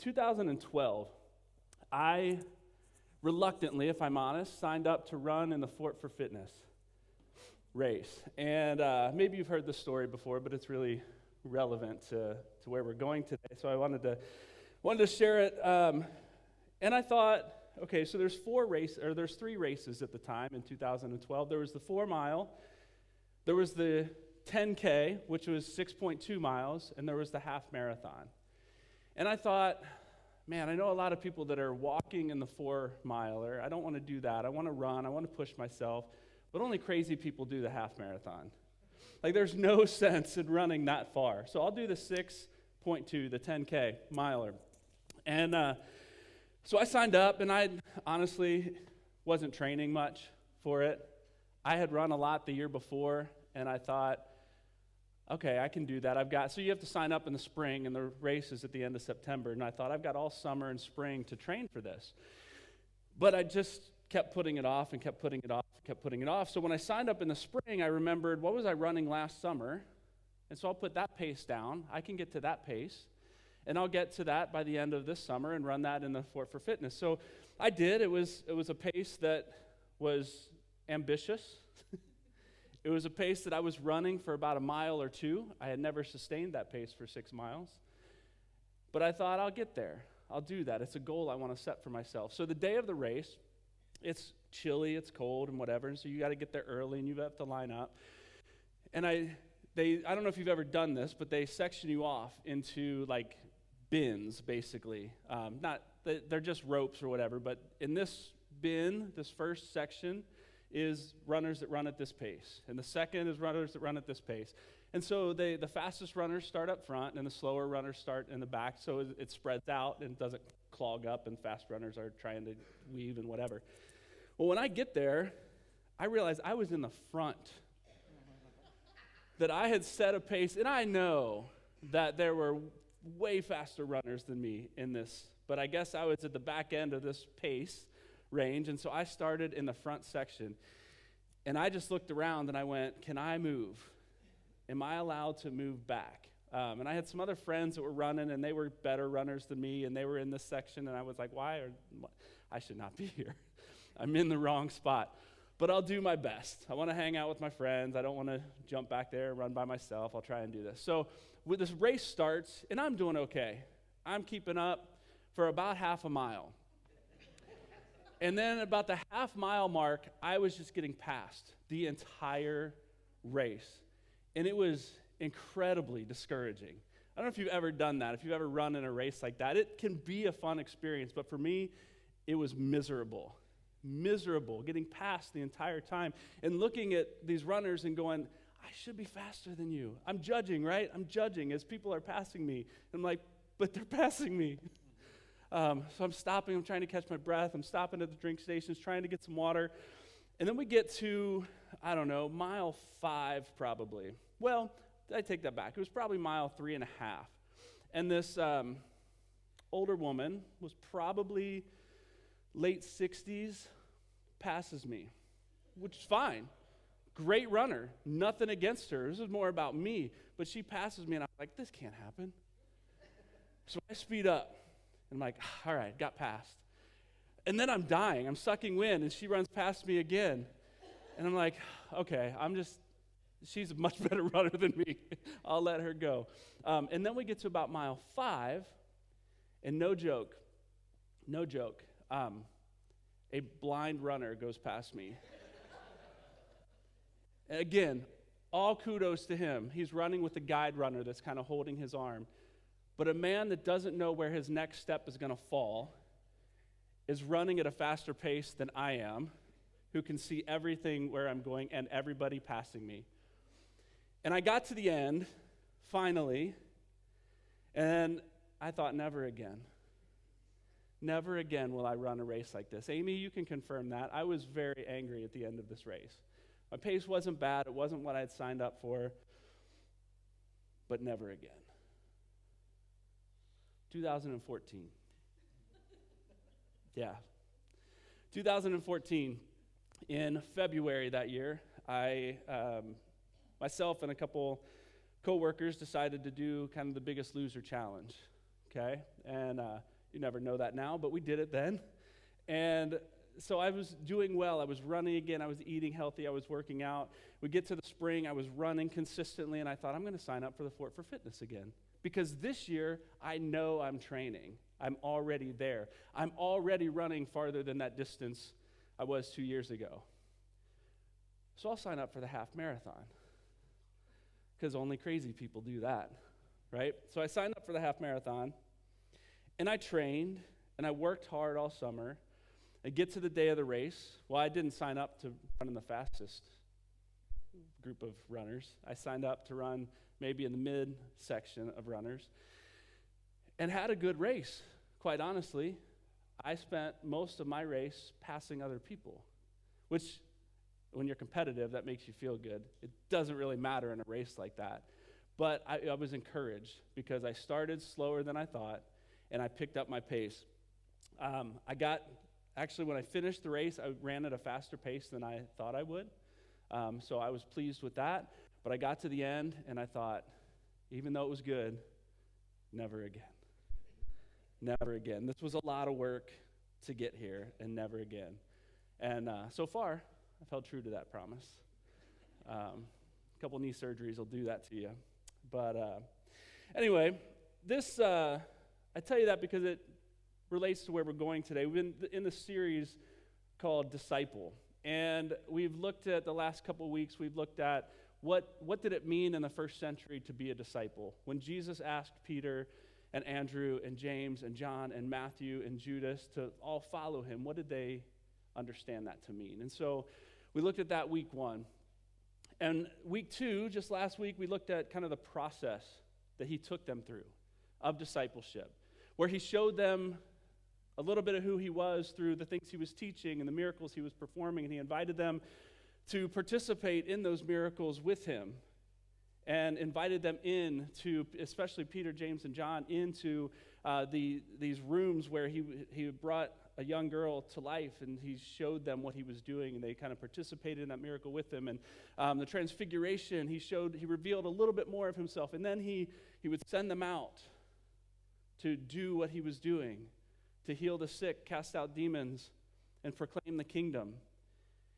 2012, I reluctantly, if I'm honest, signed up to run in the Fort for Fitness race. And maybe you've heard this story before, but it's really relevant to where we're going today. So I wanted to share it. And I thought, okay, so there's three races at the time in 2012. There was the 4 mile, there was the 10K, which was 6.2 miles, and there was the half marathon. And I thought, man, I know a lot of people that are walking in the 4 miler. I don't want to do that. I want to run. I want to push myself. But only crazy people do the half marathon. Like, there's no sense in running that far. So I'll do the 6.2, the 10K miler. And so I signed up, and I honestly wasn't training much for it. I had run a lot the year before, and I thought, okay, I can do that. So you have to sign up in the spring, and the race is at the end of September. And I thought, I've got all summer and spring to train for this. But I just kept putting it off and kept putting it off and kept putting it off. So when I signed up in the spring, I remembered, what was I running last summer? And so I'll put that pace down. I can get to that pace. And I'll get to that by the end of this summer and run that in the Fort for Fitness. So I did. It was a pace that was ambitious. It was a pace that I was running for about a mile or two. I had never sustained that pace for 6 miles. But I thought, I'll get there. I'll do that. It's a goal I want to set for myself. So the day of the race, it's chilly, it's cold, and whatever, and so you got to get there early, and you have to line up. And I don't know if you've ever done this, but they section you off into, like, bins, basically. They're just ropes or whatever, but in this bin, this first section, is runners that run at this pace. And the second is runners that run at this pace. And so the fastest runners start up front, and the slower runners start in the back, so it spreads out and doesn't clog up, and fast runners are trying to weave and whatever. Well, when I get there, I realized I was in the front. That I had set a pace, and I know that there were way faster runners than me in this, but I guess I was at the back end of this pace range, and so I started in the front section, and I just looked around and I went, can I move? Am I allowed to move back? And I had some other friends that were running, and they were better runners than me, and they were in this section, and I was like, I should not be here. I'm in the wrong spot, but I'll do my best. I want to hang out with my friends. I don't want to jump back there and run by myself. I'll try and do this. So when this race starts, and I'm doing okay. I'm keeping up for about half a mile. And then about the half-mile mark, I was just getting past the entire race. And it was incredibly discouraging. I don't know if you've ever done that, if you've ever run in a race like that. It can be a fun experience, but for me, it was miserable, getting past the entire time and looking at these runners and going, I should be faster than you. I'm judging, right? I'm judging as people are passing me. And I'm like, but they're passing me. So I'm stopping, I'm trying to catch my breath, I'm stopping at the drink stations, trying to get some water. And then we get to, I don't know, mile 5 probably. Well, I take that back. It was probably mile 3.5. And this older woman was probably late 60s, passes me, which is fine. Great runner, nothing against her. This is more about me. But she passes me, and I'm like, this can't happen. So I speed up. I'm like, all right, got past. And then I'm dying. I'm sucking wind, and she runs past me again. And I'm like, okay, she's a much better runner than me. I'll let her go. And then we get to about mile 5, and no joke, a blind runner goes past me. And again, all kudos to him. He's running with a guide runner that's kind of holding his arm. But a man that doesn't know where his next step is going to fall is running at a faster pace than I am, who can see everything where I'm going and everybody passing me. And I got to the end, finally, and I thought, never again. Never again will I run a race like this. Amy, you can confirm that. I was very angry at the end of this race. My pace wasn't bad. It wasn't what I had signed up for, but never again. 2014. Yeah. 2014, in February that year, I, myself and a couple co-workers decided to do kind of the Biggest Loser challenge. okay? And you never know that now, but we did it then. And so I was doing well. I was running again. I was eating healthy. I was working out. We get to the spring. I was running consistently, and I thought, I'm going to sign up for the Fort for Fitness again. Because this year, I know I'm training. I'm already there. I'm already running farther than that distance I was 2 years ago. So I'll sign up for the half marathon. Because only crazy people do that, right? So I signed up for the half marathon, and I trained, and I worked hard all summer. I get to the day of the race. Well, I didn't sign up to run in the fastest group of runners. I signed up to run maybe in the mid section of runners and had a good race. Quite honestly, I spent most of my race passing other people, which when you're competitive, that makes you feel good. It doesn't really matter in a race like that. But I was encouraged because I started slower than I thought, and I picked up my pace. Actually, when I finished the race, I ran at a faster pace than I thought I would. So I was pleased with that. But I got to the end, and I thought, even though it was good, never again. Never again. This was a lot of work to get here, and never again. And so far, I've held true to that promise. A couple knee surgeries will do that to you. But anyway, this, I tell you that because it relates to where we're going today. We've been in the series called Disciple. And we've looked at the last couple weeks, we've looked at what did it mean in the first century to be a disciple? When Jesus asked Peter and Andrew and James and John and Matthew and Judas to all follow him, what did they understand that to mean? And so we looked at that week 1. And week 2, just last week, we looked at kind of the process that he took them through of discipleship, where he showed them a little bit of who he was through the things he was teaching and the miracles he was performing, and he invited them to participate in those miracles with him and invited them in to, especially Peter, James, and John, into these rooms where he brought a young girl to life, and he showed them what he was doing, and they kind of participated in that miracle with him. And the transfiguration, he revealed a little bit more of himself, and then he would send them out to do what he was doing, to heal the sick, cast out demons, and proclaim the kingdom.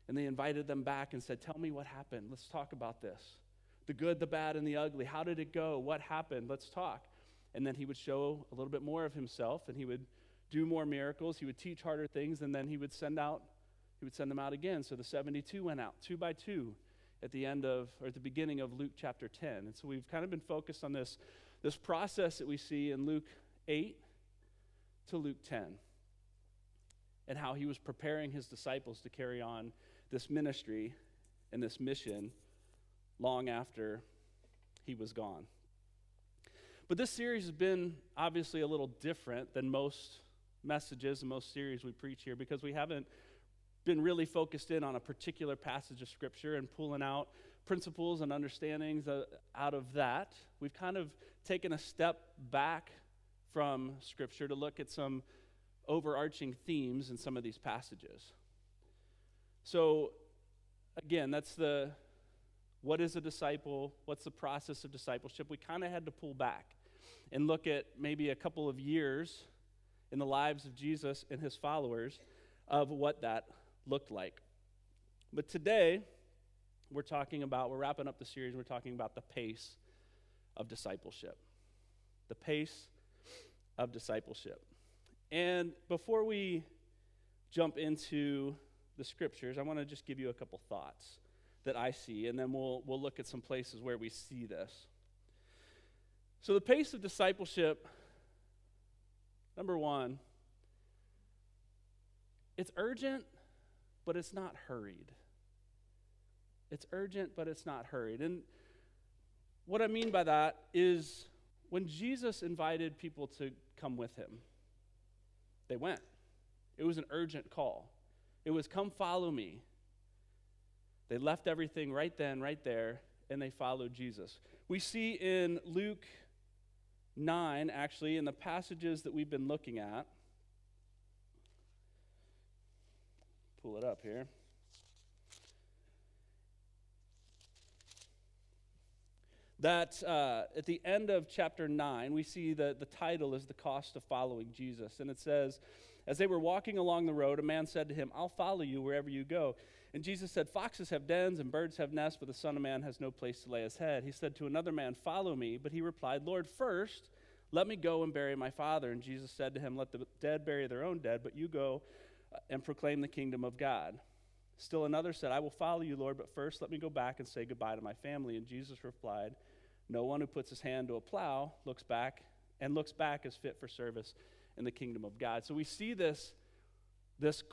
And they invited them back and said, tell me what happened. Let's talk about this. The good, the bad, and the ugly. How did it go? What happened? Let's talk. And then he would show a little bit more of himself, and he would do more miracles. He would teach harder things, and then he would send them out again. So the 72 went out 2 by 2 at the beginning of Luke chapter 10. And so we've kind of been focused on this process that we see in Luke 8 to Luke 10, and how he was preparing his disciples to carry on this ministry and this mission long after he was gone. But this series has been obviously a little different than most messages and most series we preach here, because we haven't been really focused in on a particular passage of Scripture and pulling out principles and understandings out of that. We've kind of taken a step back from Scripture to look at some overarching themes in some of these passages. So, again, that's what is a disciple? What's the process of discipleship? We kind of had to pull back and look at maybe a couple of years in the lives of Jesus and his followers of what that looked like. But today, we're wrapping up the series, we're talking about the pace of discipleship. The pace of discipleship. And before we jump into the scriptures, I want to just give you a couple thoughts that I see, and then we'll look at some places where we see this. So the pace of discipleship, number 1, it's urgent, but it's not hurried. It's urgent, but it's not hurried. And what I mean by that is when Jesus invited people to come with him, they went. It was an urgent call. It was, come follow me. They left everything right then, right there, and they followed Jesus. We see in Luke 9, actually, in the passages that we've been looking at. Pull it up here. that at the end of chapter 9, we see the title is The Cost of Following Jesus. And it says, as they were walking along the road, a man said to him, I'll follow you wherever you go. And Jesus said, foxes have dens and birds have nests, but the Son of Man has no place to lay his head. He said to another man, follow me. But he replied, Lord, first, let me go and bury my father. And Jesus said to him, let the dead bury their own dead, but you go and proclaim the kingdom of God. Still another said, I will follow you, Lord, but first let me go back and say goodbye to my family. And Jesus replied, no one who puts his hand to a plow looks back is fit for service in the kingdom of God. So we see this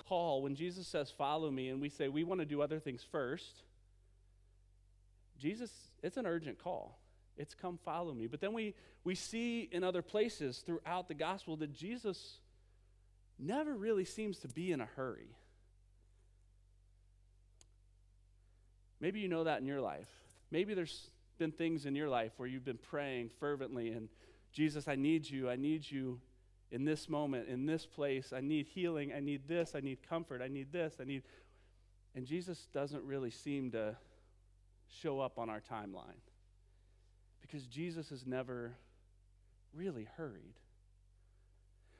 call when Jesus says, follow me, and we say we want to do other things first. Jesus, it's an urgent call. It's come follow me. But then we see in other places throughout the gospel that Jesus never really seems to be in a hurry. Maybe you know that in your life. Maybe there's been things in your life where you've been praying fervently and Jesus, I need you in this moment, in this place. I need healing, I need this, I need comfort, I need this, and Jesus doesn't really seem to show up on our timeline because Jesus is never really hurried.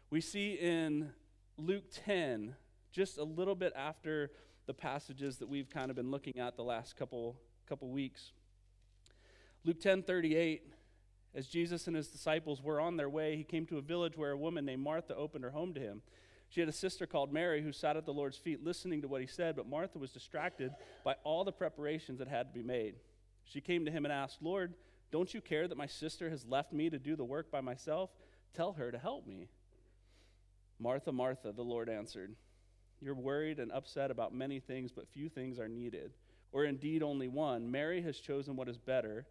We see in Luke 10, just a little bit after the passages that we've kind of been looking at the last couple weeks. Luke 10:38, as Jesus and his disciples were on their way, he came to a village where a woman named Martha opened her home to him. She had a sister called Mary who sat at the Lord's feet listening to what he said, but Martha was distracted by all the preparations that had to be made. She came to him and asked, Lord, don't you care that my sister has left me to do the work by myself? Tell her to help me. Martha, Martha, the Lord answered, you're worried and upset about many things, but few things are needed, or indeed only one. Mary has chosen what is better,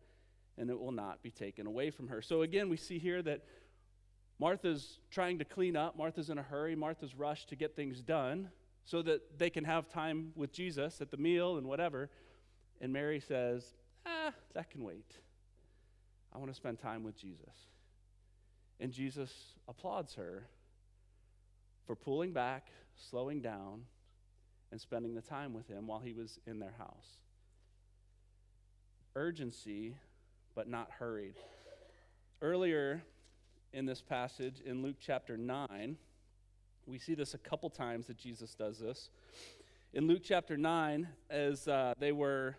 and it will not be taken away from her. So again, we see here that Martha's trying to clean up. Martha's in a hurry. Martha's rushed to get things done so that they can have time with Jesus at the meal and whatever. And Mary says, that can wait. I want to spend time with Jesus. And Jesus applauds her for pulling back, slowing down, and spending the time with him while he was in their house. Urgency, but not hurried. Earlier in this passage, in Luke chapter 9, we see this a couple times that Jesus does this. In Luke chapter 9, as they were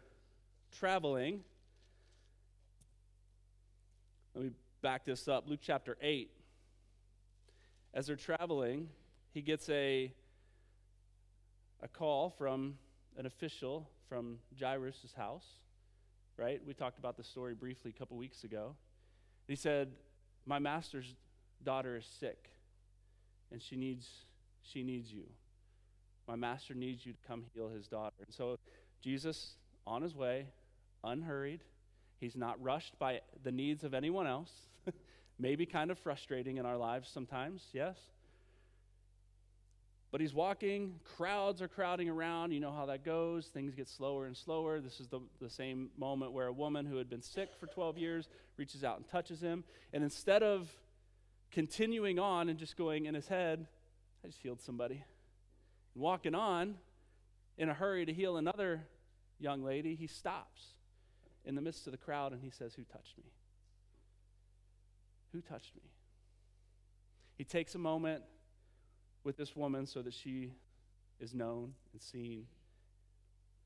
traveling, let me back this up. Luke chapter 8, as they're traveling, he gets a call from an official from Jairus' house, right? We talked about the story briefly a couple weeks ago. He said, my master's daughter is sick, and she needs you. My master needs you to come heal his daughter. And so Jesus, on his way, unhurried. He's not rushed by the needs of anyone else. Maybe kind of frustrating in our lives sometimes, yes? But he's walking, crowds are crowding around. You know how that goes. Things get slower and slower. This is the same moment where a woman who had been sick for 12 years reaches out and touches him. And instead of continuing on and just going in his head, I just healed somebody. And walking on in a hurry to heal another young lady, he stops in the midst of the crowd and he says, who touched me? Who touched me? He takes a moment with this woman so that she is known and seen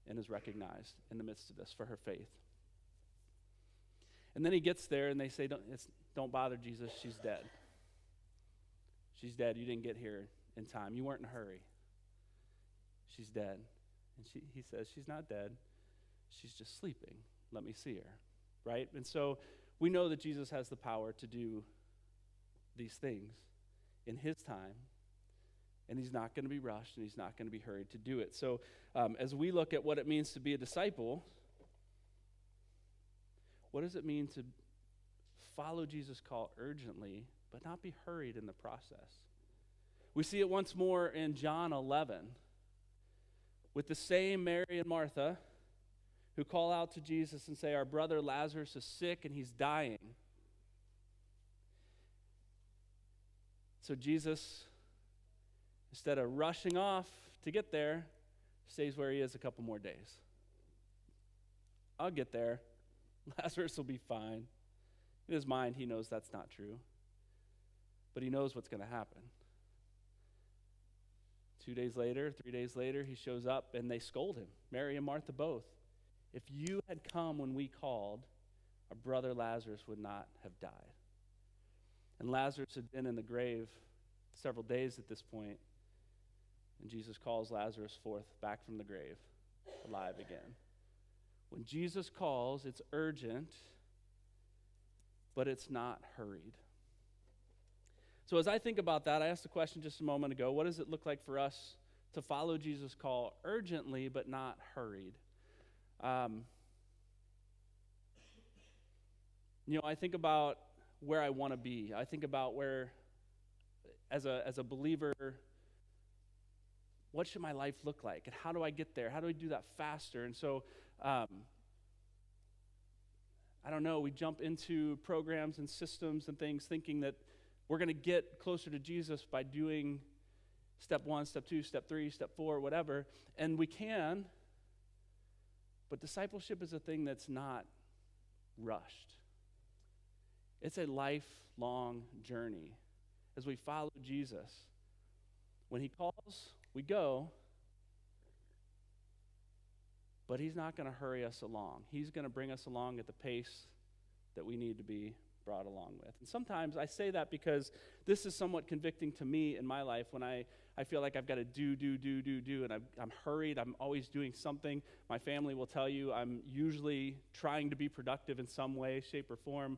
and is recognized in the midst of this for her faith. And then he gets there and they say, don't bother Jesus, she's dead. She's dead. You didn't get here in time. You weren't in a hurry. She's dead. And he says, she's not dead. She's just sleeping. Let me see her, right? And so we know that Jesus has the power to do these things in his time. And he's not going to be rushed, and he's not going to be hurried to do it. So as we look at what it means to be a disciple, what does it mean to follow Jesus' call urgently, but not be hurried in the process? We see it once more in John 11 with the same Mary and Martha who call out to Jesus and say, our brother Lazarus is sick and he's dying. So Jesus, instead of rushing off to get there, stays where he is a couple more days. I'll get there. Lazarus will be fine. In his mind, he knows that's not true. But he knows what's going to happen. 2 days later, 3 days later, he shows up and they scold him, Mary and Martha both. If you had come when we called, our brother Lazarus would not have died. And Lazarus had been in the grave several days at this point, and Jesus calls Lazarus forth back from the grave, alive again. When Jesus calls, it's urgent, but it's not hurried. So as I think about that, I asked the question just a moment ago, what does it look like for us to follow Jesus' call urgently but not hurried? I think about where I want to be. I think about where, as a believer, what should my life look like? And how do I get there? How do I do that faster? And so, I don't know, we jump into programs and systems and things thinking that we're going to get closer to Jesus by doing step 1, step 2, step 3, step 4, whatever. And we can, but discipleship is a thing that's not rushed. It's a lifelong journey as we follow Jesus. When he calls, we go, but he's not going to hurry us along. He's going to bring us along at the pace that we need to be brought along with. And sometimes I say that because this is somewhat convicting to me in my life when I feel like I've got to do, and I'm hurried. I'm always doing something. My family will tell you I'm usually trying to be productive in some way, shape, or form.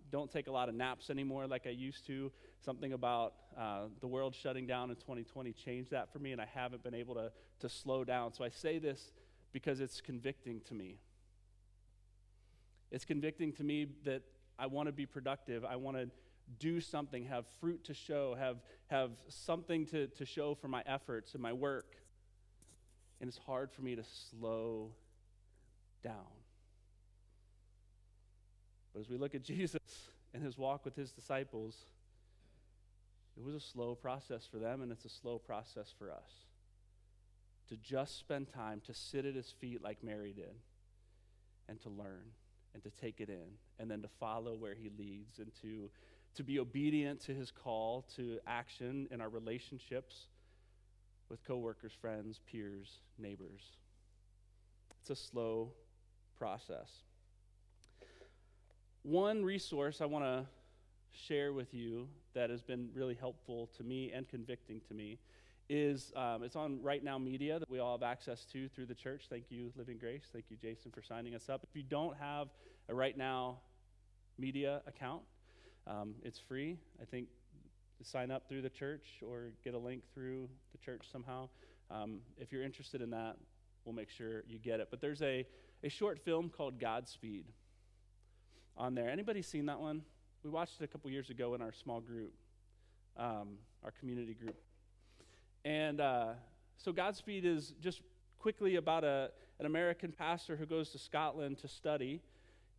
Don't take a lot of naps anymore like I used to. Something about the world shutting down in 2020 changed that for me, and I haven't been able to slow down. So I say this because it's convicting to me. It's convicting to me that I want to be productive. I want to do something, have fruit to show, have something to show for my efforts and my work. And it's hard for me to slow down. But as we look at Jesus and his walk with his disciples, it was a slow process for them, and it's a slow process for us. To just spend time, to sit at his feet like Mary did, and to learn, and to take it in, and then to follow where he leads, and to be obedient to his call to action in our relationships with coworkers, friends, peers, neighbors. It's a slow process. One resource I want to share with you that has been really helpful to me and convicting to me is it's on Right Now Media that we all have access to through the church. Thank you, Living Grace. Thank you, Jason, for signing us up. If you don't have a Right Now Media account, it's free. I think to sign up through the church or get a link through the church somehow. If you're interested in that, we'll make sure you get it. But there's a short film called Godspeed on there. Anybody seen that one? We watched it a couple years ago in our small group, our community group. And so Godspeed is just quickly about an American pastor who goes to Scotland to study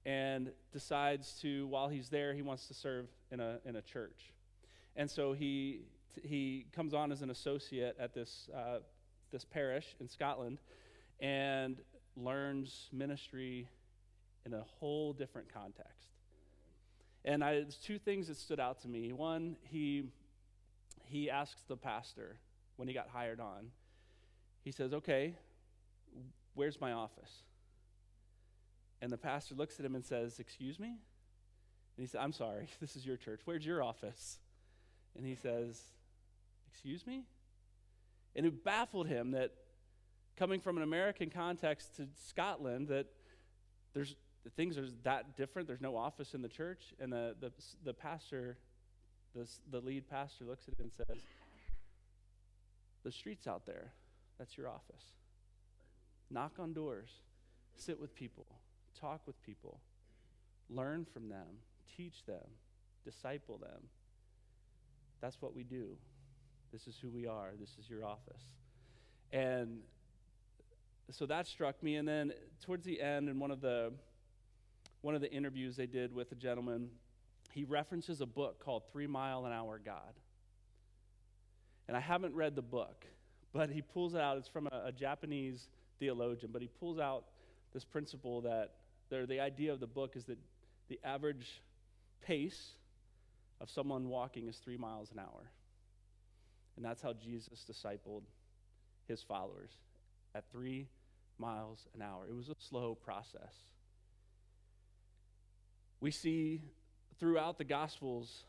and decides to, while he's there, he wants to serve in a church. And so he comes on as an associate at this parish in Scotland and learns ministry in a whole different context. And there's two things that stood out to me. One, he asks the pastor when he got hired on, he says, okay, where's my office? And the pastor looks at him and says, excuse me? And he said, I'm sorry, this is your church. Where's your office? And he says, excuse me? And it baffled him that coming from an American context to Scotland, that things are that different. There's no office in the church. And the pastor, the lead pastor looks at him and says, the street's out there. That's your office. Knock on doors. Sit with people. Talk with people. Learn from them. Teach them. Disciple them. That's what we do. This is who we are. This is your office. And so that struck me. And then towards the end, in one of the interviews they did with a gentleman, he references a book called 3 Mile an Hour God. And I haven't read the book, but he pulls it out. It's from a Japanese theologian, but he pulls out this principle that the idea of the book is that the average pace of someone walking is 3 miles an hour. And that's how Jesus discipled his followers, at 3 miles an hour. It was a slow process. We see throughout the Gospels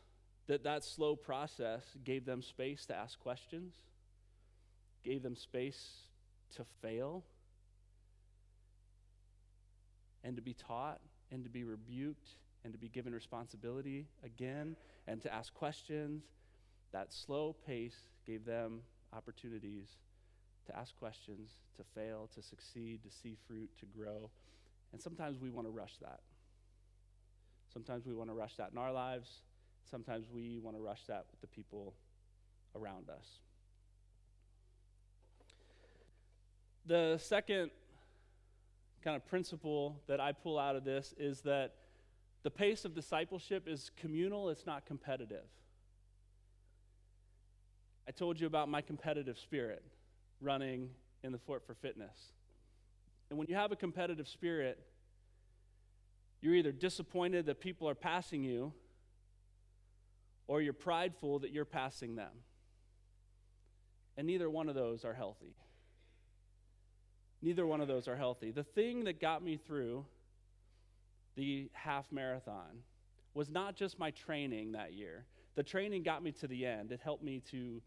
that slow process gave them space to ask questions, gave them space to fail, and to be taught, and to be rebuked, and to be given responsibility again, and to ask questions. That slow pace gave them opportunities to ask questions, to fail, to succeed, to see fruit, to grow. And sometimes we want to rush that. Sometimes we want to rush that in our lives. Sometimes we want to rush that with the people around us. The second kind of principle that I pull out of this is that the pace of discipleship is communal, it's not competitive. I told you about my competitive spirit running in the Fort for Fitness. And when you have a competitive spirit, you're either disappointed that people are passing you, or you're prideful that you're passing them. And neither one of those are healthy. Neither one of those are healthy. The thing that got me through the half marathon was not just my training that year. The training got me to the end. It helped me to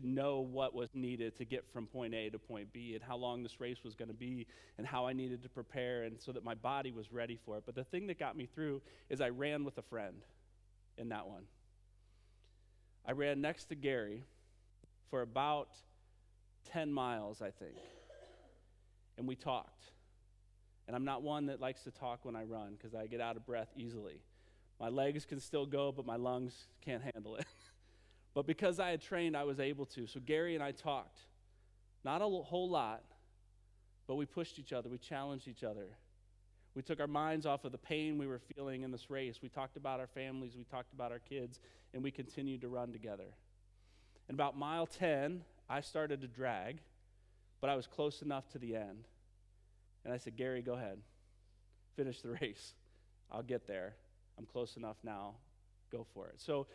know what was needed to get from point A to point B, and how long this race was going to be, and how I needed to prepare, and so that my body was ready for it. But the thing that got me through is I ran with a friend in that one. I ran next to Gary for about 10 miles, I think. And we talked. And I'm not one that likes to talk when I run because I get out of breath easily. My legs can still go, but my lungs can't handle it. But because I had trained, I was able to. So Gary and I talked. Not a whole lot, but we pushed each other. We challenged each other. We took our minds off of the pain we were feeling in this race. We talked about our families. We talked about our kids. And we continued to run together. And about mile 10, I started to drag, but I was close enough to the end. And I said, Gary, go ahead. Finish the race. I'll get there. I'm close enough now. Go for it. So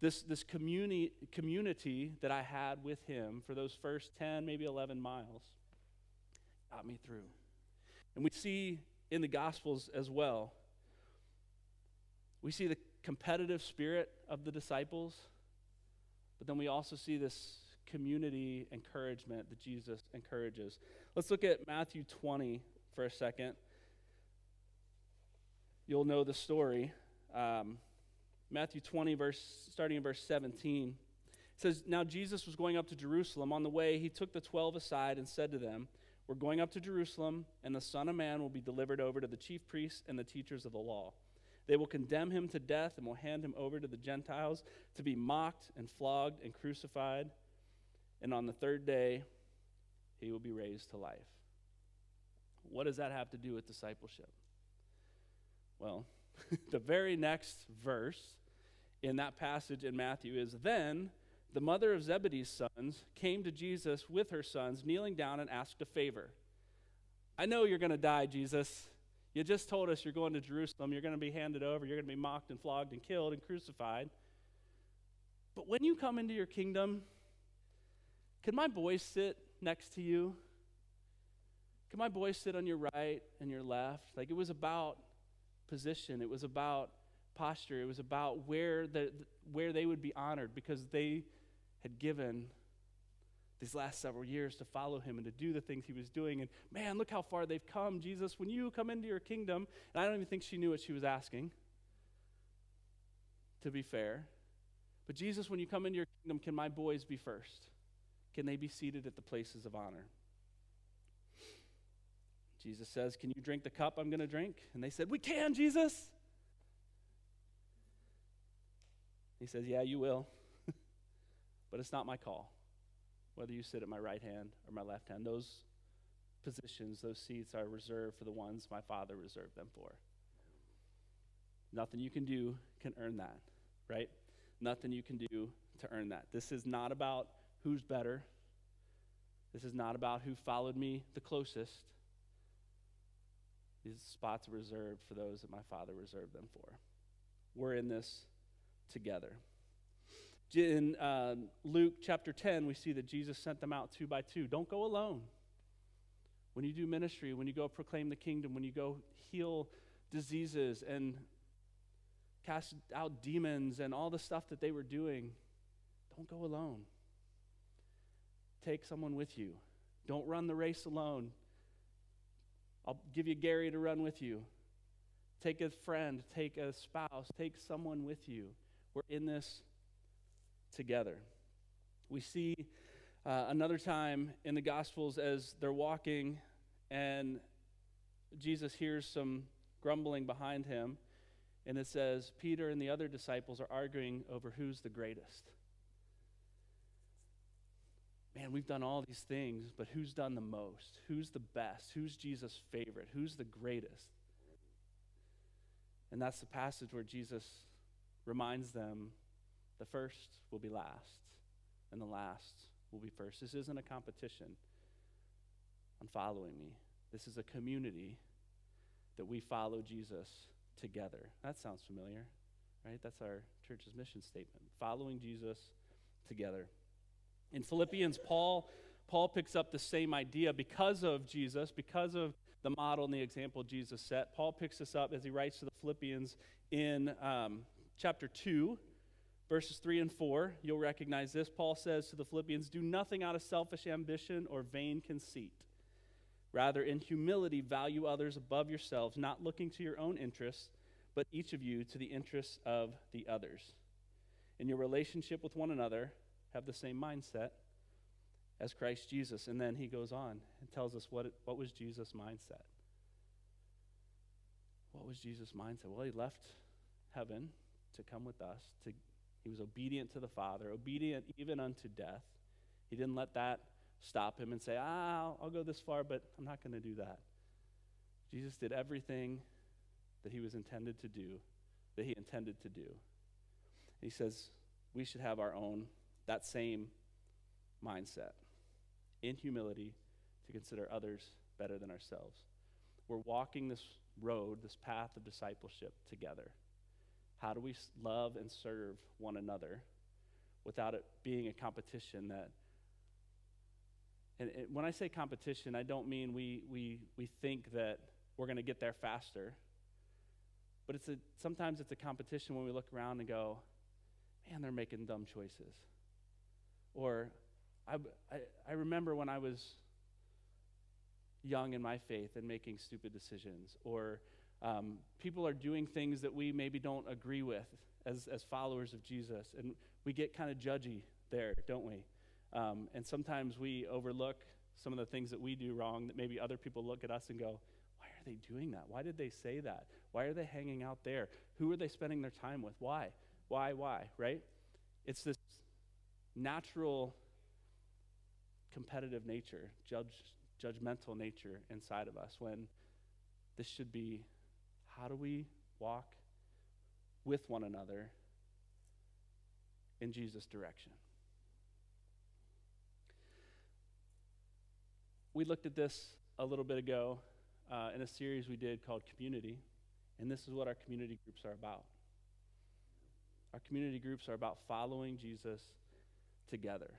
this community that I had with him for those first 10, maybe 11 miles got me through. And we see in the Gospels as well, we see the competitive spirit of the disciples, but then we also see this community encouragement that Jesus encourages. Let's look at Matthew 20 for a second. You'll know the story. Matthew 20, starting in verse 17. It says, Now Jesus was going up to Jerusalem. On the way, he took the 12 aside and said to them, We're going up to Jerusalem, and the Son of Man will be delivered over to the chief priests and the teachers of the law. They will condemn him to death and will hand him over to the Gentiles to be mocked and flogged and crucified. And on the third day, he will be raised to life. What does that have to do with discipleship? Well, the very next verse in that passage in Matthew is, Then the mother of Zebedee's sons came to Jesus with her sons, kneeling down and asked a favor. I know you're going to die, Jesus. You just told us you're going to Jerusalem. You're going to be handed over. You're going to be mocked and flogged and killed and crucified. But when you come into your kingdom, can my boys sit next to you? Can my boys sit on your right and your left? Like, it was about position. It was about posture. It was about where they would be honored because they had given these last several years to follow him and to do the things he was doing. And man, look how far they've come. Jesus, when you come into your kingdom, and I don't even think she knew what she was asking, to be fair. But Jesus, when you come into your kingdom, can my boys be first? Can they be seated at the places of honor? Jesus says, Can you drink the cup I'm going to drink? And they said, We can, Jesus. He says, Yeah, you will. But it's not my call, whether you sit at my right hand or my left hand. Those positions, those seats are reserved for the ones my Father reserved them for. Nothing you can do can earn that, right? Nothing you can do to earn that. This is not about who's better. This is not about who followed me the closest. These spots are reserved for those that my Father reserved them for. We're in this together. In Luke chapter 10, we see that Jesus sent them out 2 by 2. Don't go alone. When you do ministry, when you go proclaim the kingdom, when you go heal diseases and cast out demons and all the stuff that they were doing, don't go alone. Take someone with you. Don't run the race alone. I'll give you Gary to run with you. Take a friend, take a spouse, take someone with you. We're in this together. We see another time in the Gospels as they're walking and Jesus hears some grumbling behind him, and it says Peter and the other disciples are arguing over who's the greatest. Man, we've done all these things, but who's done the most? Who's the best? Who's Jesus' favorite? Who's the greatest? And that's the passage where Jesus reminds them the first will be last, and the last will be first. This isn't a competition on following me. This is a community that we follow Jesus together. That sounds familiar, right? That's our church's mission statement, following Jesus together. In Philippians, Paul picks up the same idea because of Jesus, because of the model and the example Jesus set. Paul picks this up as he writes to the Philippians in chapter 2, verses 3 and 4. You'll recognize this. Paul says to the Philippians, "Do nothing out of selfish ambition or vain conceit. Rather, in humility, value others above yourselves, not looking to your own interests, but each of you to the interests of the others. In your relationship with one another, have the same mindset as Christ Jesus." And then he goes on and tells us what was Jesus' mindset. What was Jesus' mindset? Well, he left heaven to come with us. He was obedient to the Father, obedient even unto death. He didn't let that stop him and say, I'll go this far, but I'm not going to do that. Jesus did everything that he intended to do. He says we should have that same mindset, in humility, to consider others better than ourselves. We're walking this road, this path of discipleship together. How do we love and serve one another without it being a competition and when I say competition, I don't mean we think that we're going to get there faster, but sometimes it's a competition when we look around and go, man, they're making dumb choices. Or I remember when I was young in my faith and making stupid decisions. Or people are doing things that we maybe don't agree with as followers of Jesus. And we get kind of judgy there, don't we? And sometimes we overlook some of the things that we do wrong that maybe other people look at us and go, why are they doing that? Why did they say that? Why are they hanging out there? Who are they spending their time with? Why, right? It's this natural competitive nature, judgmental nature inside of us, when this should be, how do we walk with one another in Jesus' direction? We looked at this a little bit ago in a series we did called Community, and this is what our community groups are about. Our community groups are about following Jesus together,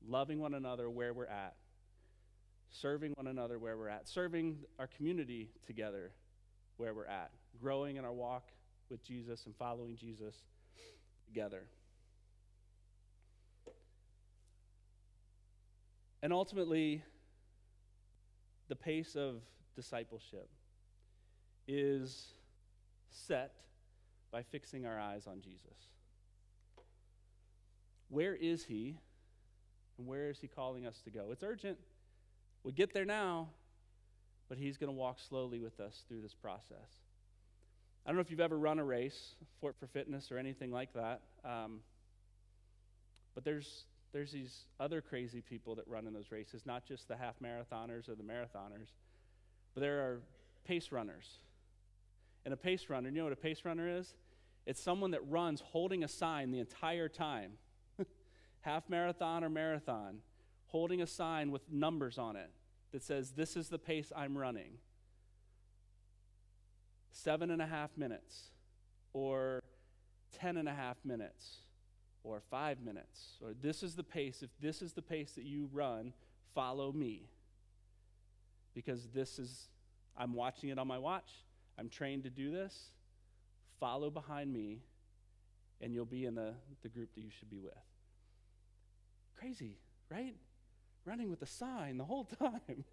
loving one another where we're at, serving one another where we're at, serving our community together where we're at, growing in our walk with Jesus and following Jesus together. And ultimately, the pace of discipleship is set by fixing our eyes on Jesus. Where is he, and where is he calling us to go? It's urgent. We get there now, but he's going to walk slowly with us through this process. I don't know if you've ever run a race, Fort for Fitness or anything like that, but there's these other crazy people that run in those races, not just the half marathoners or the marathoners, but there are pace runners. And a pace runner, you know what a pace runner is? It's someone that runs holding a sign the entire time. Half marathon or marathon, holding a sign with numbers on it that says, this is the pace I'm running. 7.5 minutes, or 10.5 minutes, or 5 minutes, or this is the pace. If this is the pace that you run, follow me. Because I'm watching it on my watch. I'm trained to do this. Follow behind me, and you'll be in the group that you should be with. Crazy, right? Running with a sign the whole time.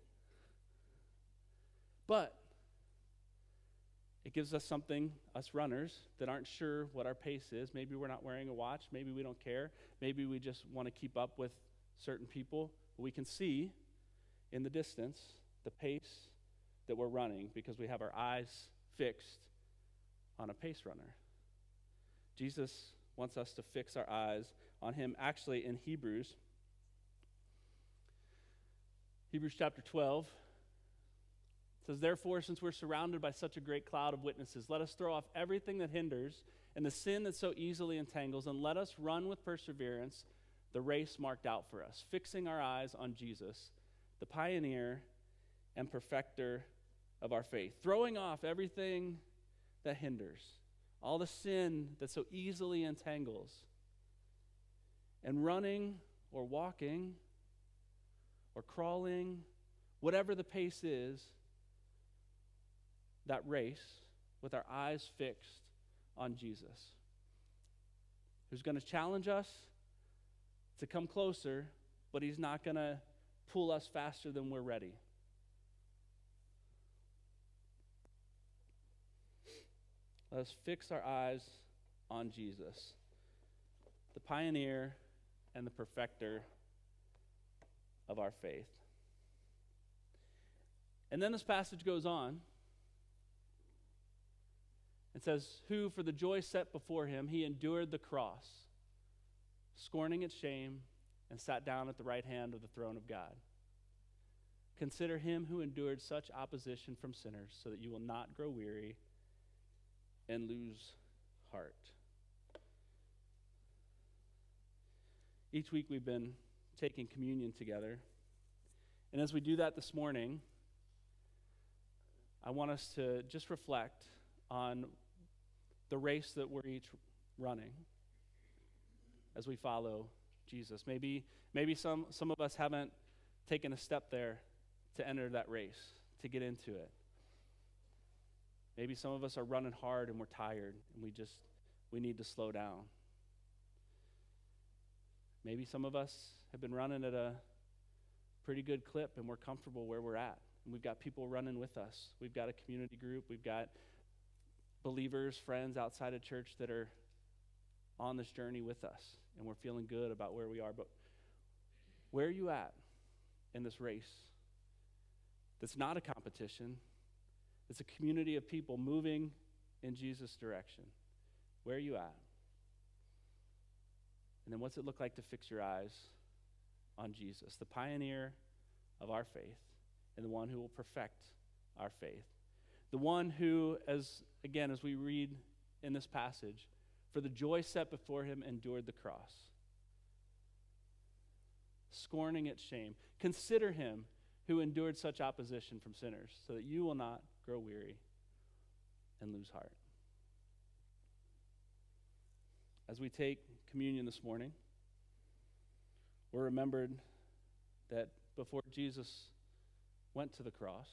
But it gives us something, us runners, that aren't sure what our pace is. Maybe we're not wearing a watch. Maybe we don't care. Maybe we just want to keep up with certain people. We can see in the distance the pace that we're running because we have our eyes fixed on a pace runner. Jesus wants us to fix our eyes on him. Actually, in Hebrews chapter 12, it says, "Therefore, since we're surrounded by such a great cloud of witnesses, let us throw off everything that hinders and the sin that so easily entangles, and let us run with perseverance the race marked out for us, fixing our eyes on Jesus, the pioneer and perfecter of our faith." Throwing off everything that hinders, all the sin that so easily entangles, and running or walking or crawling, whatever the pace is, that race with our eyes fixed on Jesus, who's going to challenge us to come closer, but he's not going to pull us faster than we're ready. Let us fix our eyes on Jesus, the pioneer and the perfecter of our faith. And then this passage goes on. It says, "Who for the joy set before him, he endured the cross, scorning its shame, and sat down at the right hand of the throne of God. Consider him who endured such opposition from sinners, so that you will not grow weary and lose heart." Each week we've been taking communion together. And as we do that this morning, I want us to just reflect on the race that we're each running as we follow Jesus. Maybe some of us haven't taken a step there to enter that race, to get into it. Maybe some of us are running hard and we're tired and we need to slow down. Maybe some of us have been running at a pretty good clip and we're comfortable where we're at. And we've got people running with us. We've got a community group. We've got believers, friends outside of church that are on this journey with us. And we're feeling good about where we are. But where are you at in this race? That's not a competition. It's a community of people moving in Jesus' direction. Where are you at? And then what's it look like to fix your eyes on Jesus, the pioneer of our faith, and the one who will perfect our faith? The one who, as we read in this passage, for the joy set before him endured the cross, scorning its shame. Consider him who endured such opposition from sinners, so that you will not grow weary and lose heart. As we take communion this morning, we're remembered that before Jesus went to the cross,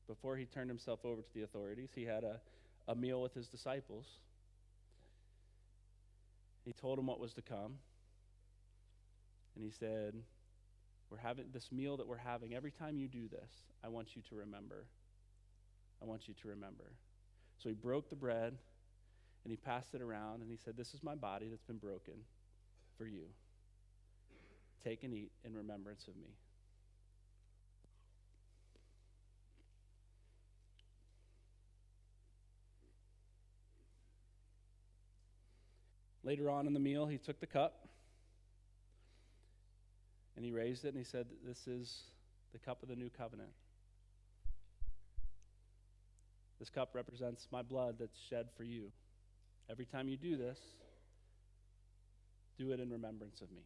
before he turned himself over to the authorities, he had a meal with his disciples. He told them what was to come. And he said, "We're having this meal that we're having. Every time you do this, I want you to remember. I want you to remember." So he broke the bread and he passed it around and he said, "This is my body that's been broken for you. Take and eat in remembrance of me." Later on in the meal, he took the cup and he raised it and he said, "This is the cup of the new covenant. This cup represents my blood that's shed for you. Every time you do this, do it in remembrance of me."